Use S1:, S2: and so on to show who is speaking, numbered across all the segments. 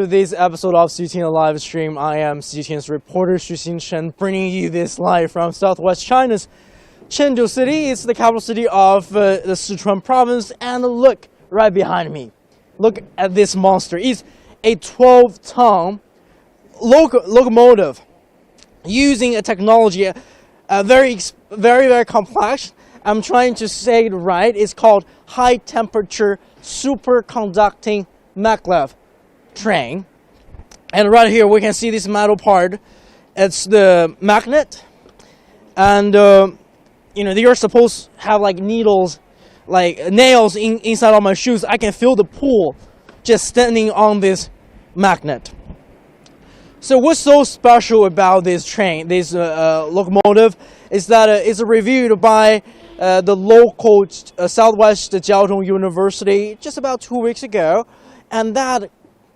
S1: To this episode of CGTN live stream. I am CGTN's reporter Xinchen, bringing you this live from southwest China's Chengdu city. It's the capital city of the Sichuan province, and look right behind me. Look at this monster. It's a 12-ton locomotive using a technology very complex. I'm trying to say it right. It's called high temperature superconducting maglev train. And right here we can see this metal part. It's the magnet, and they are supposed to have like needles, like nails inside of my shoes. I can feel the pull just standing on this magnet. So what's so special about this train, this locomotive, is that it's reviewed by the local Southwest Jiaotong University just about 2 weeks ago, and that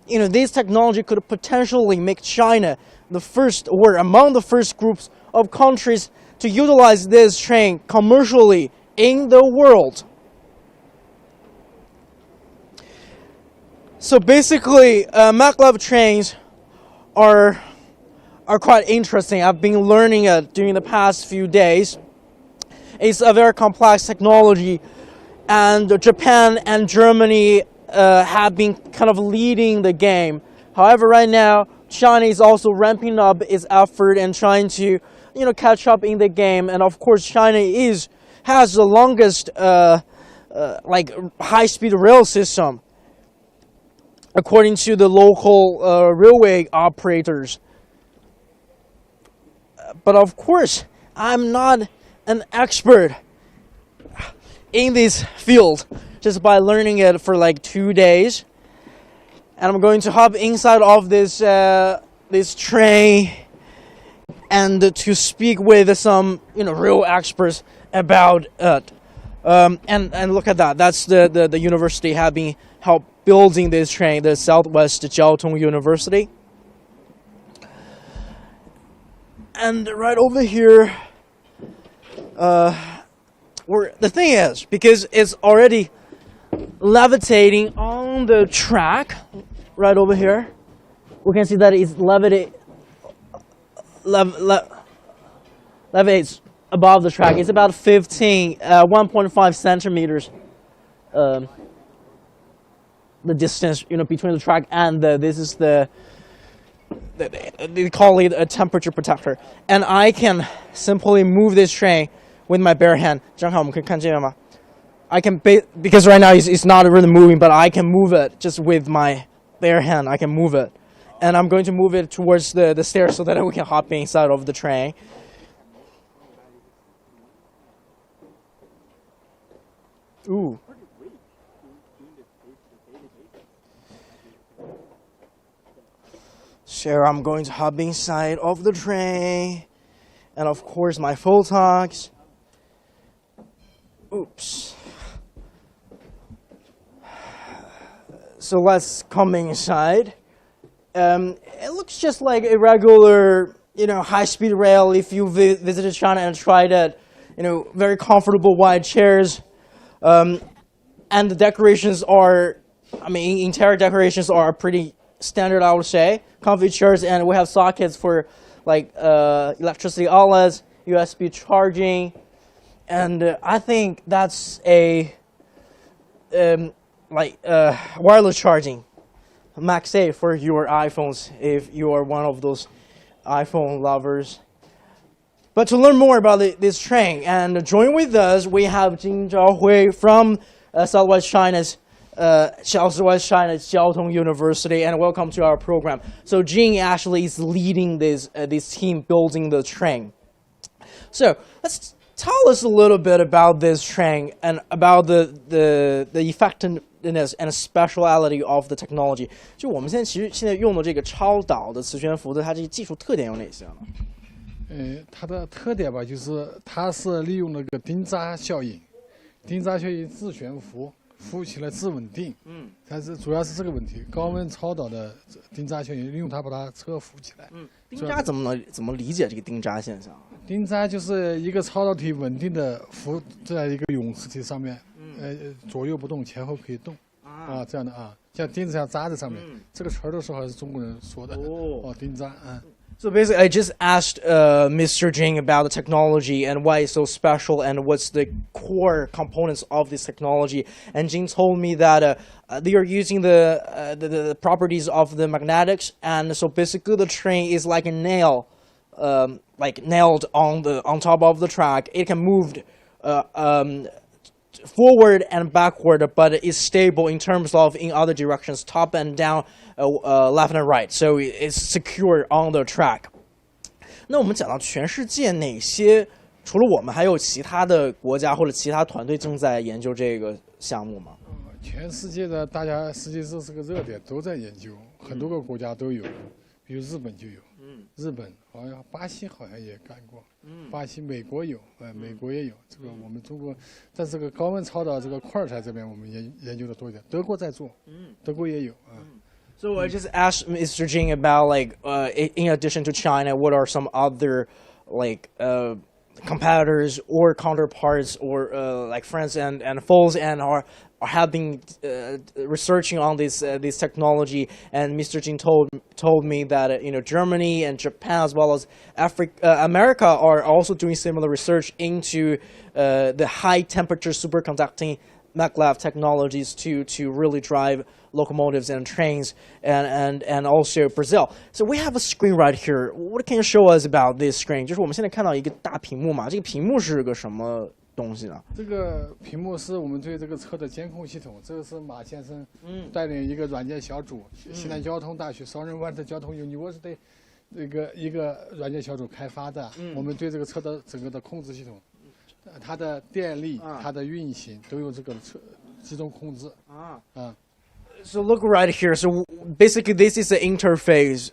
S1: this technology could potentially make China the first, or among the first groups of countries to utilize this train commercially in the world. So basically, maglev trains are quite interesting. I've been learning it during the past few days. It's a very complex technology, and Japan and Germany have been kind of leading the game. However, right now, China is also ramping up its effort and trying to, catch up in the game. And of course, China has the longest, high-speed rail system, according to the local railway operators. But of course, I'm not an expert in this field, just by learning it for like 2 days. And I'm going to hop inside of this train and to speak with some real experts about it. And look at that. That's the university having helped building this train, the Southwest Jiaotong University. And right over here, where the thing is, because it's already levitating on the track, right over here, we can see that it's levitates above the track. It's about 1.5 centimeters, the distance between the track and this is they call it a temperature protector, and I can simply move this train with my bare hand. 正好我们可以看这边吗? I can, because right now it's not really moving, but I can move it just with my bare hand. I can move it, and I'm going to move it towards the stairs so that we can hop inside of the train. Ooh. So I'm going to hop inside of the train, and of course my photogs. Oops. So let's come inside. It looks just like a regular, high-speed rail. If you visited China and tried it, very comfortable wide chairs, and the decorations are, interior decorations are pretty standard, I would say. Comfy chairs, and we have sockets for like electricity outlets, USB charging, and I think that's a wireless charging, MagSafe for your iPhones if you are one of those iPhone lovers. But to learn more about this train and join with us, we have Jin Zhaohui from Southwest China's Jiaotong University, and welcome to our program. So Jin actually is leading this team building the train. So let's tell us a little bit about this train and about the effectiveness and speciality of the technology. 就我们现在用的这个超导的磁悬浮的，它这个技术特点有哪些呢？
S2: 它的特点吧，就是它是利用那个钉扎效应，钉扎效应自悬浮。浮起来自稳定，它是主要是这个问题。高温超导的钉扎效应，利用它把它车浮起来。
S1: 钉扎怎么理解这个钉扎现象？
S2: 钉扎就是一个超导体稳定的浮在一个永磁体上面，左右不动，前后可以动。啊，啊，这样的啊，像钉子上扎在上面，这个词儿的时候还是中国人说的。哦，钉扎，嗯。
S1: So basically, I just asked Mr. Jing about the technology and why it's so special and what's the core components of this technology. And Jing told me that they are using the properties of the magnetics, and so basically the train is like a nail, like nailed on top of the track. It can move forward and backward, but it's stable in terms of in other directions, top and down, left and right. So it's secure on the track. 那我们讲到全世界哪些除了我们，还有其他的国家或者其他团队正在研究这个项目吗？
S2: 全世界的大家实际上是个热点，都在研究，很多个国家都有，比如日本就有，日本好像巴西好像也干过，巴西、美国有，美国也有，这个我们中国，在这个高温超导这个块材这边，我们研究的多一点，德国在做，德国也有啊。
S1: So I just asked Mr. Jing about like in addition to China, what are some other like competitors or counterparts or like friends and foes and are have been researching on this technology. And Mr. Jing told me that Germany and Japan as well as America are also doing similar research into the high temperature superconducting maglev technologies to really drive locomotives and trains, and also Brazil. So we have a screen right here. What can you show us about this screen? 就是我们现在看到一个大屏幕嘛，这个屏幕是个什么东西呢？
S2: 这个屏幕是我们对这个车的监控系统，这个是马先生带领一个软件小组，西南交通大学双人湾的交通 University 一个软件小组开发的。我们对这个车的整个的控制系统，它的电力、它的运行都用这个车集中控制啊。
S1: So look right here. So basically, this is the interface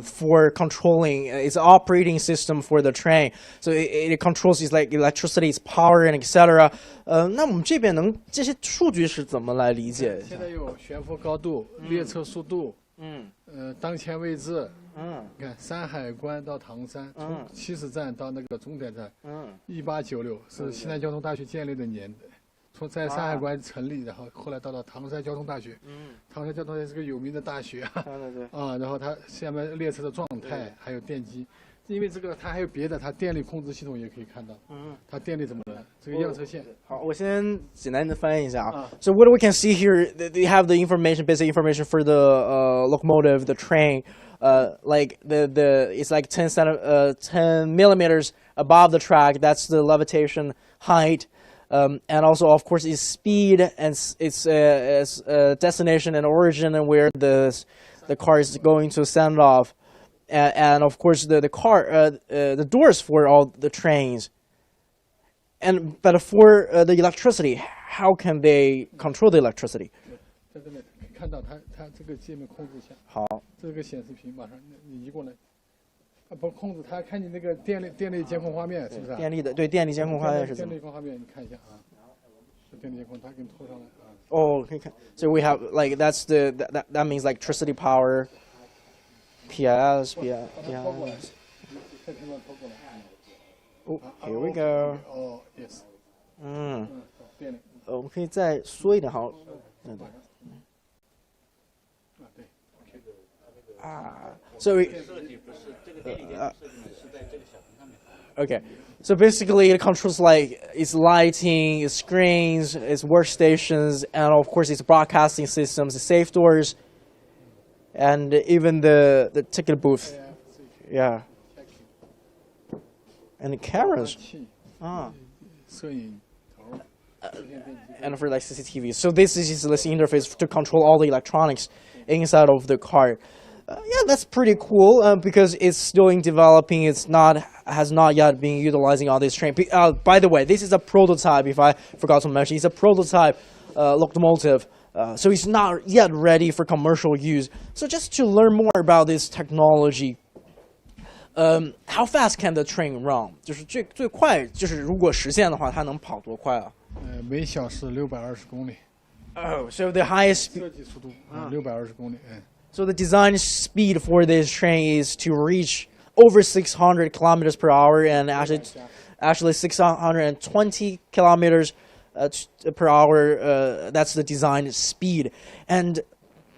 S1: for controlling. It's an operating system for the train. So it controls its like electricity, its power, and etc. 那我们这边这些数据是怎么来理解？
S2: 现在有悬浮高度、列车速度，当前位置，你看山海关到唐山，从起始站到那个终点站，1896是西南交通大学建立的年。从在山海关成立，然后后来到了唐山交通大学。唐山交通大学是个有名的大学啊。然后它下面列车的状态，还有电机，因为这个它还有别的，它电力控制系统也可以看到。它电力怎么的？这个样车线。
S1: 好，我先简单的翻译一下啊。So what we can see here, they have the information, basic information for the locomotive, the train. Like it's like 10 millimeters above the track. That's the levitation height. And also, of course, its speed and its destination and origin and where the car is going to send off, and of course the doors for all the trains. But for the electricity, how can they control the electricity?
S2: 在这里看到它这个界面控制一下。
S1: 好，
S2: 这个显示屏马上你移过来。不控制它，看你那个电力监控画面是不是？
S1: 电力监控画面是怎么？
S2: 电力监控画面你看一下啊，电力监控它给你拖上来啊。
S1: 哦，可以看。So we have like that means like electricity power, PIS. Oh, here we go.
S2: Oh, yes. 电力。
S1: 我们可以再缩一点，好。
S2: 对。
S1: So okay, so basically it controls like its lighting, its screens, its workstations, and of course its broadcasting systems, the safe doors, and even the ticket booth. Yeah. And the cameras. And for like CCTV. So this is this interface to control all the electronics inside of the car. Yeah, that's pretty cool because it's still in developing. Has not yet been utilizing on this train. By the way, this is a prototype. If I forgot to mention, it's a prototype locomotive. So it's not yet ready for commercial use. So just to learn more about this technology, how fast can the train run? 就是最快，就是如果实现的话，它能跑多快啊？
S2: 每小时620公里。
S1: Oh, so the highest
S2: 设计速度620公里。
S1: So the design speed for this train is to reach over 600 kilometers per hour and actually 620 kilometers per hour. That's the design speed. And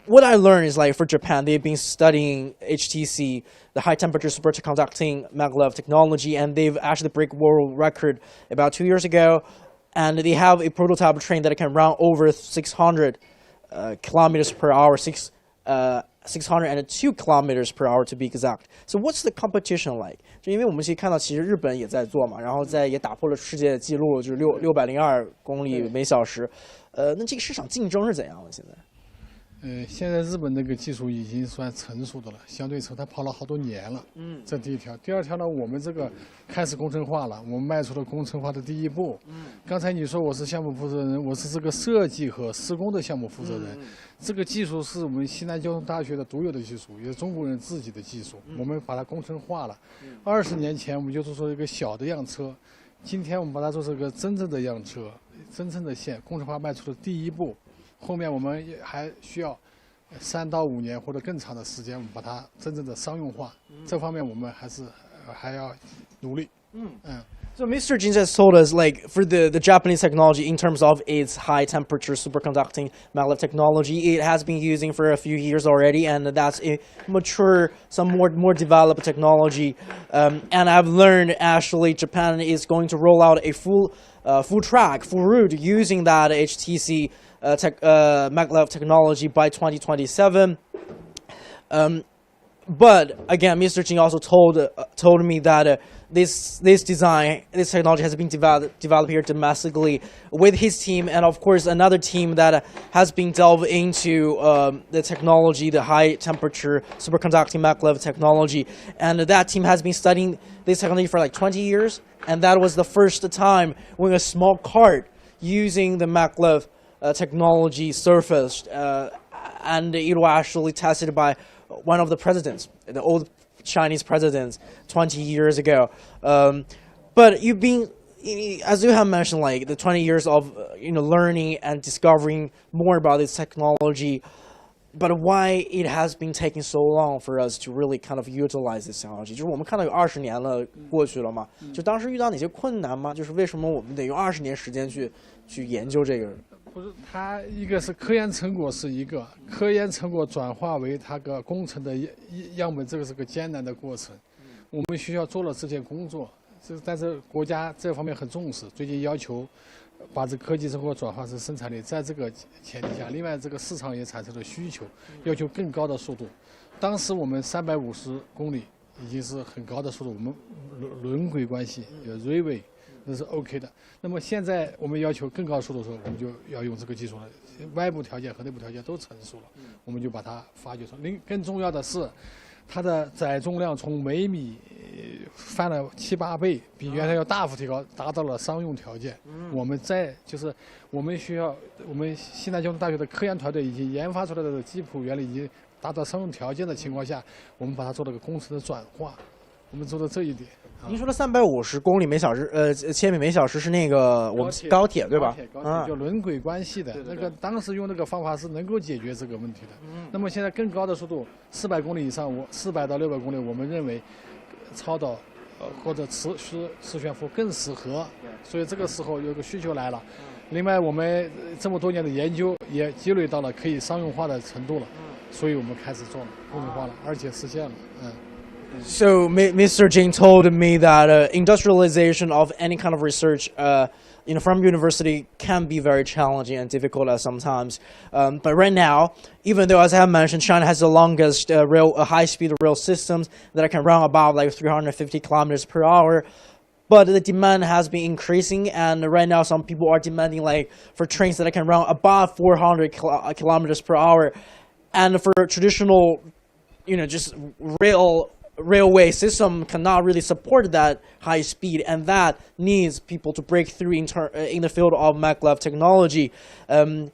S1: what I learned is like for Japan, they've been studying HTC, the high temperature superconducting maglev technology, and they've actually break world record about 2 years ago. And they have a prototype train that can run over 600 kilometers per hour, 602 kilometers per hour to be exact. So what's the competition like? 就因为我们其实看到，其实日本也在做嘛，然后也打破了世界纪录，就是602公里每小时。那这个市场竞争是怎样的？现在？
S2: 现在日本那个技术已经算成熟的了，相对它跑了好多年了。这第一条。第二条呢，我们这个开始工程化了，我们迈出了工程化的第一步。刚才你说我是项目负责人，我是这个设计和施工的项目负责人。这个技术是我们西南交通大学的独有的技术，也是中国人自己的技术。我们把它工程化了。20年前我们就做出一个小的样车，今天我们把它做成一个真正的样车，真正的线，工程化迈出了第一步。后面我们也还需要3到5年或者更长的时间，我们把它真正的商用化。这方面我们还要努力。
S1: So Mr. Jin just told us, like, for the Japanese technology in terms of its high temperature superconducting maglev technology, it has been using for a few years already, and that's a mature, some more developed technology. And I've learned actually Japan is going to roll out a full route using that HTC maglev technology by 2027. But again, Mr. Jin also told me that this technology has been developed here domestically with his team, and of course another team that has been delved into the technology, the high temperature superconducting maglev technology, and that team has been studying this technology for like 20 years, and that was the first time when a small cart using the maglev technology surfaced, and it was actually tested by one of the presidents, the old Chinese presidents 20 years ago. But you've been, as you have mentioned, like the 20 years of learning and discovering more about this technology. But why it has been taking so long for us to really kind of utilize this technology？ 就是我们看到有20年了过去了嘛，就当时遇到哪些困难吗？就是为什么我们得用20年时间去研究这个？
S2: 不是，它一个是科研成果是一个，科研成果转化为它个工程的样本，这个是个艰难的过程。我们学校做了这件工作，但是国家这方面很重视，最近要求把这科技成果转化成生产力。在这个前提下，另外这个市场也产生了需求，要求更高的速度。当时我们350公里已经是很高的速度，我们轮轨关系有 railway。那是 OK 的。那么现在我们要求更高速度的时候，我们就要用这个技术了。外部条件和内部条件都成熟了，我们就把它发掘出来。更重要的是，它的载重量从每米翻了7、8倍，比原来要大幅提高，达到了商用条件。我们就是我们学校，我们西南交通大学的科研团队已经研发出来的基础原理已经达到商用条件的情况下，我们把它做了个工程的转化。我们做的这一点。
S1: 您说的350公里每小时，千米每小时是那个我们高铁对吧？
S2: 高铁就轮轨关系的那个，当时用那个方法是能够解决这个问题的。那么现在更高的速度，400公里以上，400到600公里，我们认为超导或者磁悬浮更适合。所以这个时候有个需求来了。另外，我们这么多年的研究也积累到了可以商用化的程度了，所以我们开始做了工程化了，而且实现了。
S1: So Mr. Jing told me that industrialization of any kind of research, from university can be very challenging and difficult at sometimes. But right now, even though, as I have mentioned, China has the longest high-speed rail systems that can run about like 350 kilometers per hour, but the demand has been increasing, and right now some people are demanding like for trains that can run above 400 kilometers per hour, and for traditional, just railway system cannot really support that high speed, and that needs people to break through in the field of maglev technology. And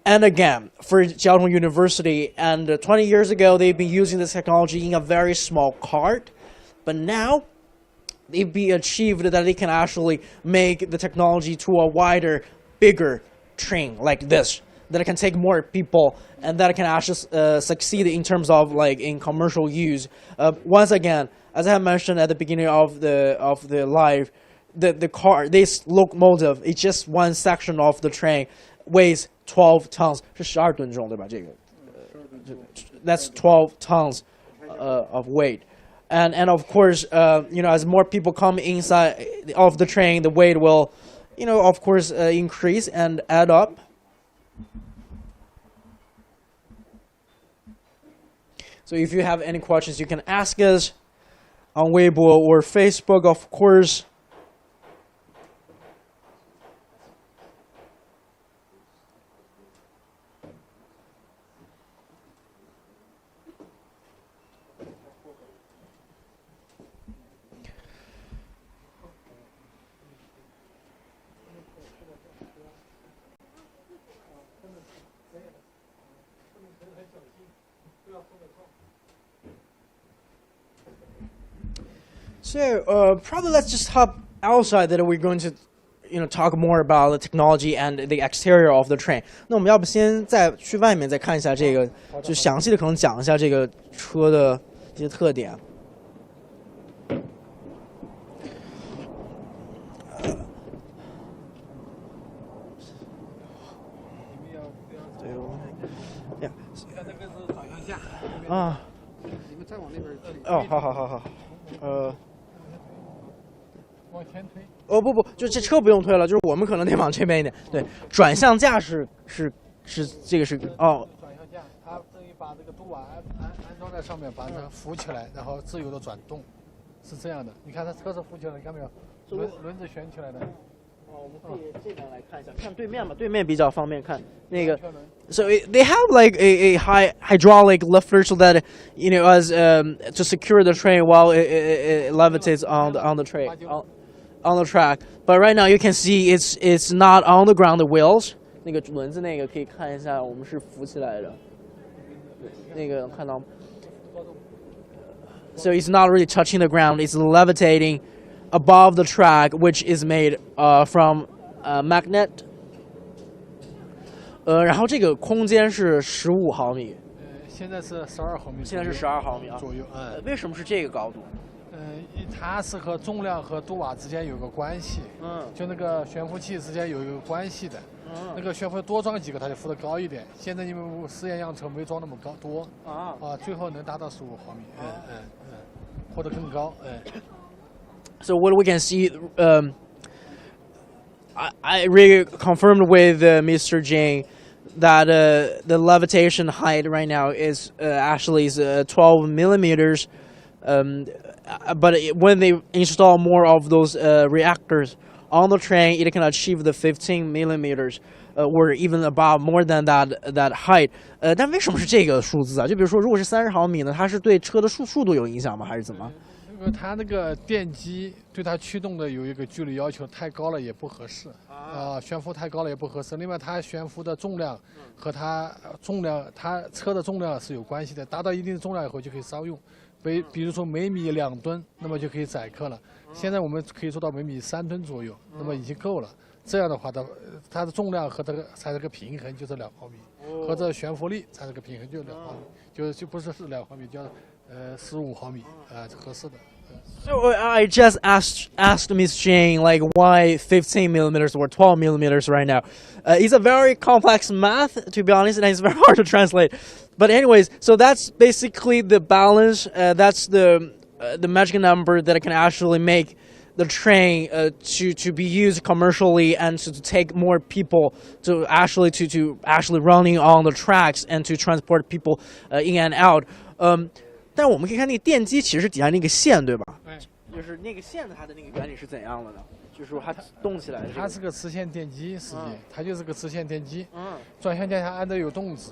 S1: again, for Jiaotong University, and 20 years ago, they've been using this technology in a very small cart, but now they've been achieved that they can actually make the technology to a wider, bigger train like this, that can take more people, and that can actually succeed in terms of like in commercial use. Once again, as I have mentioned at the beginning of the live, this locomotive, it's just one section of the train, weighs 12 tons. 是12吨重，对吧？这个，that's 12 tons of weight. And of course, as more people come inside of the train, the weight will, of course, increase and add up. So if you have any questions, you can ask us on Weibo or Facebook, of course. So probably let's just hop outside that we're going to, talk more about the technology and the exterior of the train. 那我们要不先再去外面再看一下这个，就详细的可能讲一下这个车的这些特点。啊。你们再往那边去。哦，好。
S2: 往前推。
S1: 哦不，就这车不用推了，就是我们可能得往这边一点。对，转向架是这个是哦。
S2: 转向架，它等于把这个渡瓦安装在上面，把它扶起来，然后自由的转动，是这样的。你看它车是扶起来，你看没有？轮子旋起来的。
S1: 我们可以这边来看一下，看对面吧，对面比较方便看那个。So they have like a high hydraulic lifter so that as to secure the train while it levitates on the train on the track. But right now you can see it's not on the ground, the wheels. 那个轮子那个可以看一下，我们是浮起来的。那个看到。So it's not really touching the ground; it's levitating above the track, which is made from magnet. 然后这个空间是15毫米。
S2: 现在是12毫米。
S1: 现在是12毫米啊。
S2: 左右，
S1: 为什么是这个高度？
S2: 它是和重量和渡瓦之间有个关系。就那个悬浮器之间有一个关系的。那个悬浮多装几个，它就浮得高一点。现在因为试验样车没装那么多最后能达到15毫米。或者更高。
S1: So what we can see, I really confirmed with Mr. Jing that the levitation height right now is actually 12 millimeters. But when they install more of those reactors on the train, it can achieve the 15 millimeters, or even about more than that height. 但为什么是这个数字啊？就比如说，如果是30毫米呢，它是对车的速度有影响吗？还是怎么？
S2: 因为它那个电机对它驱动的有一个距离要求，太高了也不合适悬浮太高了也不合适。另外，它悬浮的重量和它车的重量是有关系的，达到一定的重量以后就可以商用。比如说每米2吨，那么就可以载客了。现在我们可以做到每米3吨左右，那么已经够了。这样的话，它的重量和这个才是个平衡，就是2毫米，和这悬浮力才是个平衡，就是2毫米，就不是2毫米，叫15毫米合适的。
S1: So I just asked Miss Jane like why 15 millimeters or 12 millimeters right now. It's a very complex math, to be honest, and it's very hard to translate. But anyways, so that's basically the balance. That's the magic number that can actually make the train to be used commercially and to take more people to actually running on the tracks and to transport people in and out. 但我们可以看那个电机其实是底下那个线，对吧？就是那个线它的那个原理是怎样的呢？就是说它动起来。
S2: 它是个磁线电机，实际它就是个磁线电机。转向架下安的有动子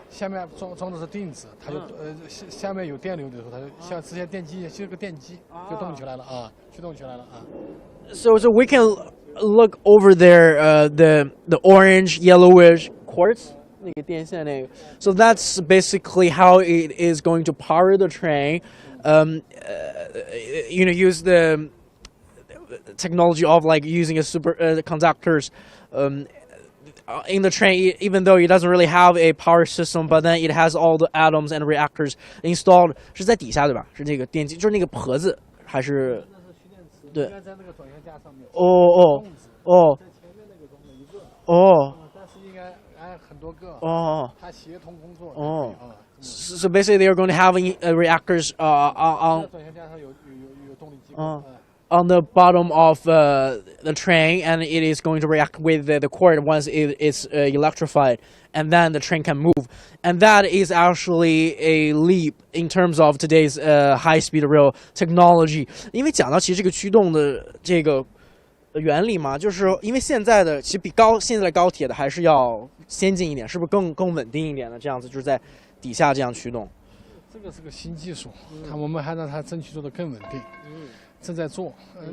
S2: 下面装的是定子，它就下面有电流的时候，它就像磁线电机就是个电机就动起来了驱动起来了
S1: So we can look over there, the orange, yellowish quartz. 那个电线那个 So that's basically how it is going to power the train. Use the technology of like using a superconductors in the train, even though it doesn't really have a power system, but then it has all the atoms and reactors installed. 是在底下对吧？是那个电机，就是那个壳子还是？对
S2: 应该在那个转向架上面。
S1: 哦哦
S2: 在前面那个中的一个。
S1: 哦
S2: 但是应该很多个。
S1: 哦。
S2: 它协同工作。
S1: 哦。So basically, they are going to have reactors on
S2: 转向架上有动力机构。
S1: on the bottom of the train, and it is going to react with the cord once it is electrified, and then the train can move. And that is actually a leap in terms of today's high-speed rail technology. 因为讲到其实这个驱动的这个原理嘛，就是因为现在的其实比现在的高铁的还是要先进一点，是不是更稳定一点的？这样子就是在底下这样驱动。
S2: 这个是个新技术，我们还让它争取做得更稳定。正在做，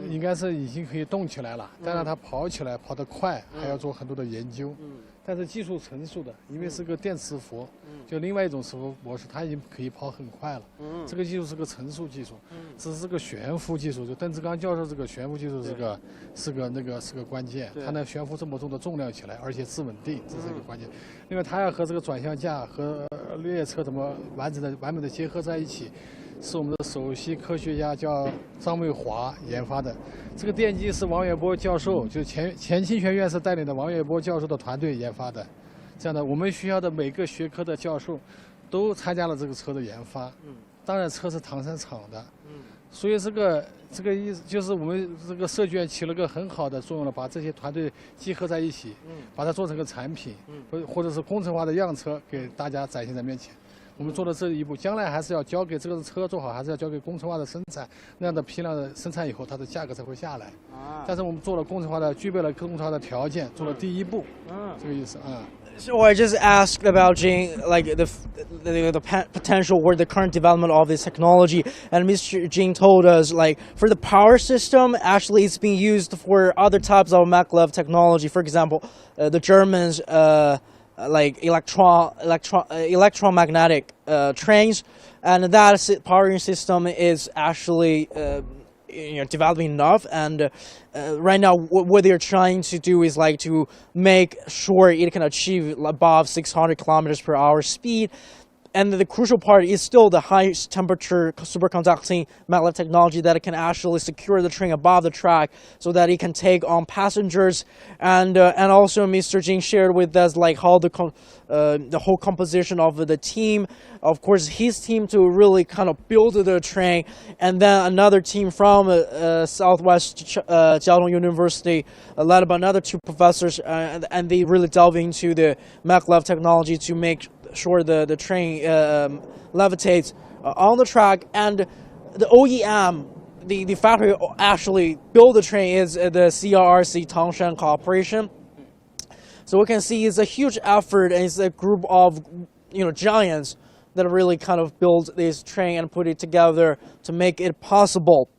S2: 应该是已经可以动起来了。但让它跑起来跑得快，还要做很多的研究。但是技术成熟的，因为是个电磁浮，就另外一种磁浮模式，它已经可以跑很快了。这个技术是个成熟技术，只是个悬浮技术。就邓志刚教授这个悬浮技术是个关键。它能悬浮这么重的重量起来，而且自稳定，这是一个关键。另外，它要和这个转向架和列车怎么完美的结合在一起。是我们的首席科学家叫张卫华研发的，这个电机是王远波教授，就前清泉院士带领的王远波教授的团队研发的。这样的，我们学校的每个学科的教授都参加了这个车的研发。当然车是唐山厂的。所以这个意思就是我们这个设计院起了个很好的作用了，把这些团队集合在一起，把它做成个产品，或者是工程化的样车给大家展现在面前。我们做的这一步，将来还是要交给这个车做好，还是要交给工程化的生产，那样的批量的生产以后，它的价格才会下来。但是我们做了工程化的，具备了工程化的条件，做了第一步。这个意思啊。
S1: So I just asked about Jing, like the potential or the current development of this technology, and Mr. Jing told us like for the power system, actually it's being used for other types of maglev technology. For example, the Germans. Like electromagnetic trains, and that powering system is actually developing enough. And right now, what they're trying to do is like to make sure it can achieve above 600 kilometers per hour speed. And the crucial part is still the high temperature superconducting maglev technology that it can actually secure the train above the track so that it can take on passengers. And also Mr. Jing shared with us like how the whole composition of the team, of course his team to really kind of build the train, and then another team from Southwest Jiaotong University led by another two professors, and they really delve into the maglev technology to make sure the train levitates on the track. And the OEM, the factory actually built the train is the CRRC Tangshan Corporation. So we can see it's a huge effort, and it's a group of giants that really kind of built this train and put it together to make it possible.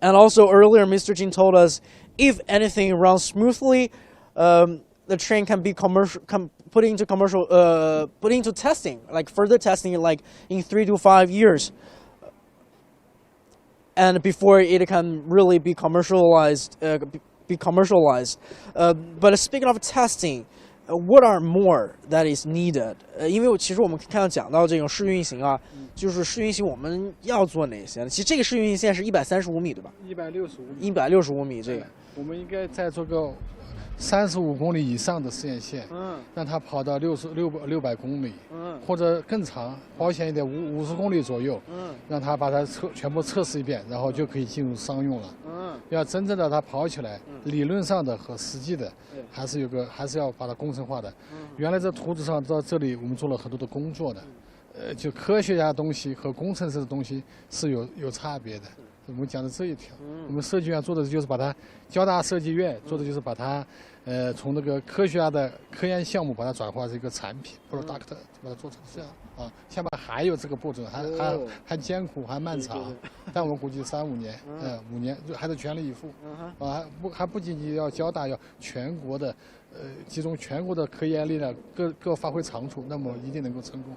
S1: And also earlier, Mr. Jin told us if anything runs smoothly, the train can be put into testing, like further testing, like in 3 to 5 years, and before it can really be commercialized. But speaking of testing, what are more that is needed? 因为其实我们看到讲到这种试运行啊，就是试运行我们要做哪些？其实这个试运行线是135米，对吧？165米这个，
S2: 我们应该再做个35公里以上的试验线，让它跑到600公里，或者更长，保险一点50公里左右，让它把它全部测试一遍，然后就可以进入商用了。要真正的它跑起来，理论上的和实际的，还是要把它工程化的。原来这图纸上到这里，我们做了很多的工作的，就科学家的东西和工程师的东西是有差别的。我们讲的这一条，我们设计院做的就是把它，交大设计院做的就是把它，从那个科学家的科研项目把它转化成一个产品，product，把它做成这样啊。下面还有这个步骤，还艰苦还漫长，但我们估计3、5年，5年还是全力以赴，还不仅仅要交大，要全国的，集中全国的科研力量，各发挥长处，那么一定能够成功，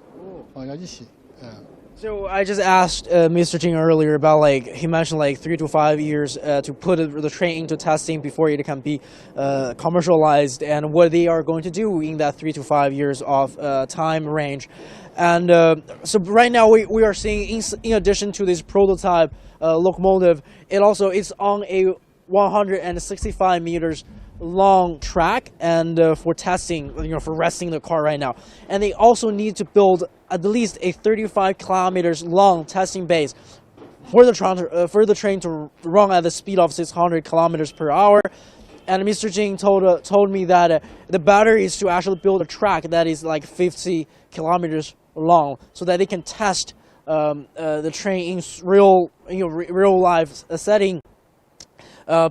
S2: 要一起，So
S1: I just asked Mr. Jing earlier about he mentioned 3 to 5 years to put the train into testing before it can be commercialized, and what they are going to do in that 3 to 5 years of time range. And so right now we are seeing, in addition to this prototype locomotive. It's on a 165 meters long track and for testing, for resting the car right now. And they also need to build at least a 35 kilometers long testing base for the train to run at the speed of 600 kilometers per hour. And Mr. Jing told me that the battery is to actually build a track that is like 50 kilometers long, so that they can test the train in real life setting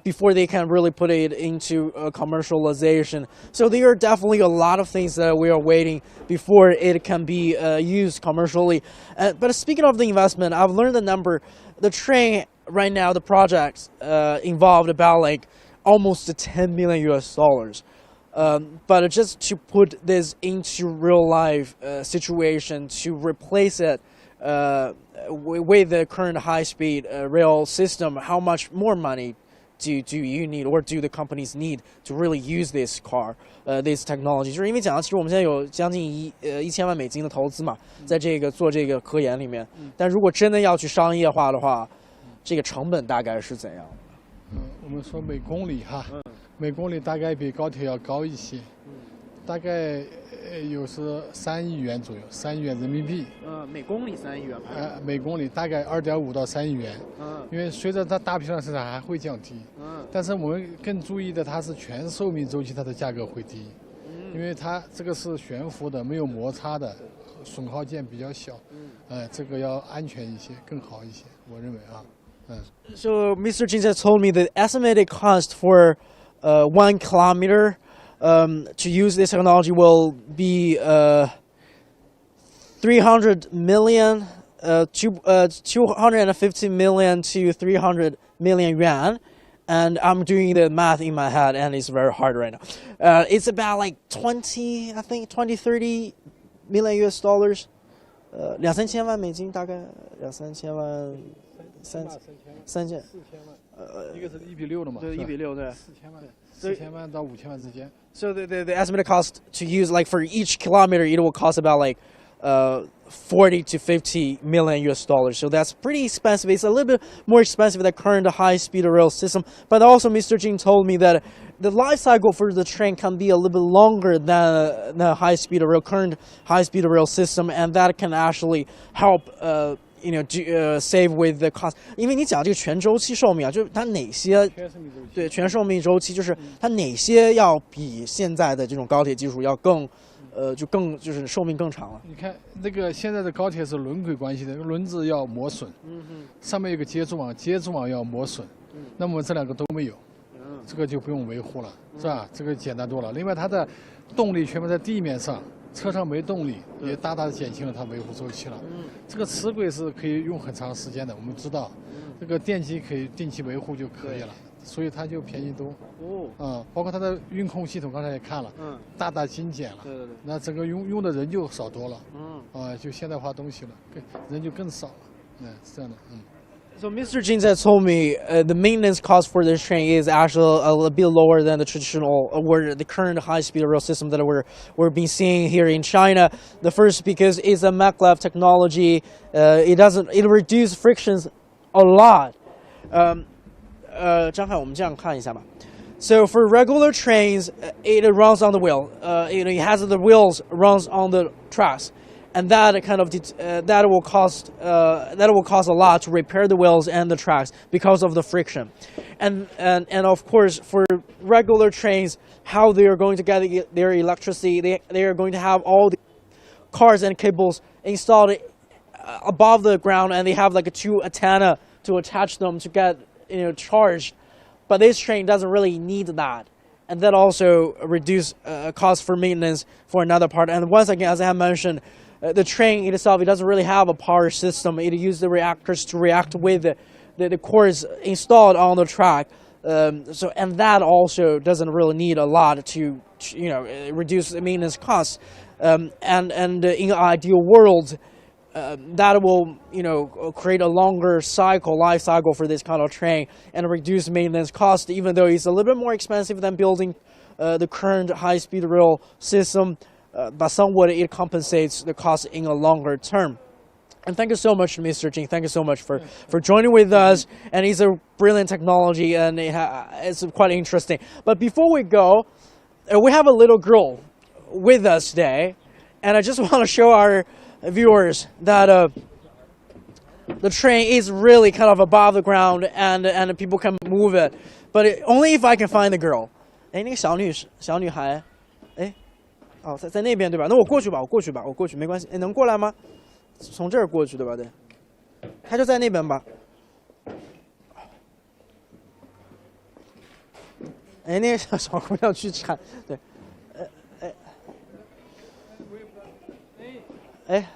S1: before they can really put it into commercialization. So there are definitely a lot of things that we are waiting before it can be used commercially. But speaking of the investment, I've learned the number. The train right now, the projects involved about like almost $10 million US. But just to put this into real life situation, to replace it with the current high-speed rail system, how much more money do you need, or do the companies need to really use this this technology？ 就是因为讲，其实我们现在有将近1000万美金的投资嘛，在做这个科研里面。但如果真的要去商业化的话，这个成本大概是怎样？
S2: 我们说每公里哈，每公里大概比高铁要高一些，大概有是3亿元左右，3亿元人民币。
S1: 每公里3亿元。
S2: 每公里大概2.5到3亿元。因为随着它大批量生产还会降低。但是我们更注意的，它是全寿命周期它的价格会低，因为它这个是悬浮的，没有摩擦的，损耗件比较小。这个要安全一些，更好一些，我认为啊。
S1: So Mr. Xinchen told me the estimated cost for 1 kilometer to use this technology will be 300 million, 250 million to 300 million yuan. And I'm doing the math in my head, and it's very hard right now. It's about like 30 million US dollars. 2-3千万美金，大概2-3千万，3000，
S2: 一个是1比6的嘛，
S1: 对，1比6，对
S2: ，4000万到5000万之间。
S1: So the estimated cost to use, like for each kilometer, it will cost about like 40 to 50 million US dollars. So that's pretty expensive. It's a little bit more expensive than the current high-speed rail system. But also, Mr. Jing told me that the life cycle for the train can be a little bit longer than the current high-speed rail system, and that can actually help save with the cost. 因为你讲这个全周期寿命啊，就是它哪些对全寿命周期，就是它哪些要比现在的这种高铁技术要更就是寿命更长了。
S2: 你看那个现在的高铁是轮轨关系的，轮子要磨损，上面有个接触网，接触网要磨损，那么这两个都没有，这个就不用维护了，是吧？这个简单多了。另外它的动力全部在地面上，车上没动力，也大大的减轻了它维护周期了。这个齿轨是可以用很长时间的，我们知道，这个电机可以定期维护就可以了。所以它就便宜多包括它的运控系统，刚才也看了，大大精简了，对，那整个用的人就少多了，就现代化东西了，人就更少了，是这样的，So
S1: Mr. Jing told me the maintenance cost for this train is actually a bit lower than the traditional or the current high-speed rail system that we're been seeing here in China. The first, because it's a maglev technology, it reduces frictions a lot. 张翰，我们这样看一下吧。So for regular trains, it runs on the wheel. It has the wheels runs on the tracks, and that kind of that will cost a lot to repair the wheels and the tracks because of the friction, and of course for regular trains, how they are going to get their electricity, they are going to have all the cars and cables installed above the ground, and they have like a 2 antenna to attach them to get charged, but this train doesn't really need that, and that also reduce cost for maintenance for another part. And once again, as I have mentioned, the train itself, it doesn't really have a power system. It uses the reactors to react with the cores installed on the track. And that also doesn't really need a lot to reduce the maintenance costs. And in an ideal world, that will create a longer life cycle for this kind of train and reduce maintenance cost, even though it's a little bit more expensive than building the current high-speed rail system, but somewhat it compensates the cost in a longer term. And thank you so much, Mr. Jing. Thank you so much for joining with us. And it's a brilliant technology, and it's quite interesting. But before we go, we have a little girl with us today, and I just want to show our viewers that the train is really kind of above the ground, and people can move it, but only if I can find the girl. 哎，那个小女孩，哎，哦，在那边对吧？那我过去吧，没关系。哎，能过来吗？从这儿过去对吧？对，她就在那边吧。哎，那个小姑娘去铲，对，哎，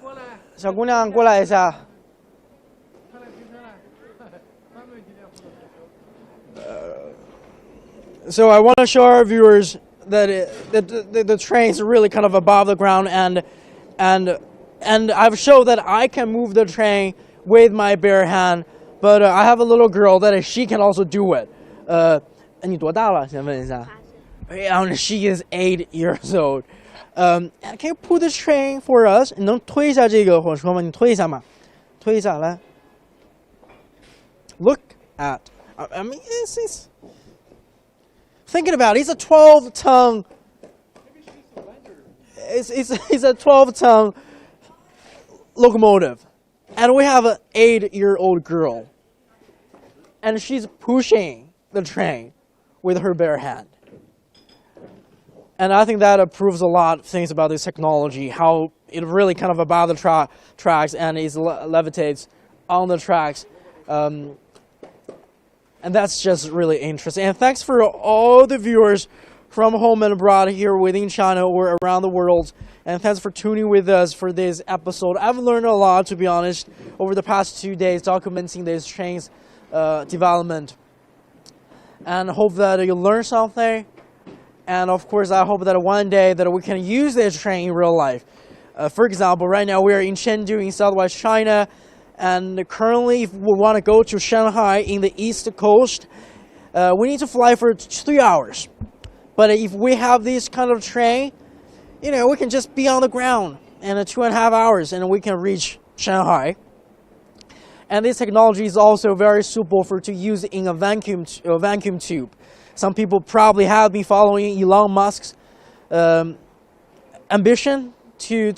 S1: 过来，小姑娘过来一下。So I want to show our viewers that the train is really kind of above the ground, and I've showed that I can move the train with my bare hand, but I have a little girl that she can also do it. 你多大了？先问一下。And she is 8 years old. Can you pull this train for us? 你能推一下这个火车吗？你推一下嘛，推一下来。Look at. I mean, it's thinking about it, it's a 12-ton. It's a 12-ton locomotive, and we have an 8-year-old girl, and she's pushing the train with her bare hand. And I think that proves a lot of things about this technology, how it really kind of above the tracks and it levitates on the tracks. And that's just really interesting. And thanks for all the viewers from home and abroad here within China or around the world. And thanks for tuning with us for this episode. I've learned a lot, to be honest, over the past 2 days documenting this train's development. And I hope that you learn something. And of course, I hope that one day that we can use this train in real life. For example, right now we are in Chengdu in southwest China. And currently, if we want to go to Shanghai in the east coast, we need to fly for 3 hours. But if we have this kind of train, we can just be on the ground in 2.5 hours and we can reach Shanghai. And this technology is also very suitable to use in a vacuum tube. Some people probably have been following Elon Musk's ambition to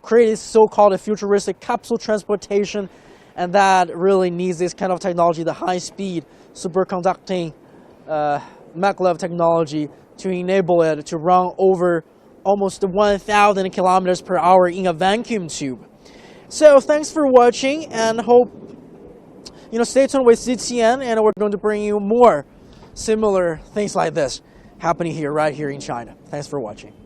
S1: create this so-called futuristic capsule transportation, and that really needs this kind of technology, the high-speed superconducting maglev technology, to enable it to run over almost 1,000 kilometers per hour in a vacuum tube. So thanks for watching, and hope stay tuned with CGTN, and we're going to bring you more similar things like this happening right here in China. Thanks for watching.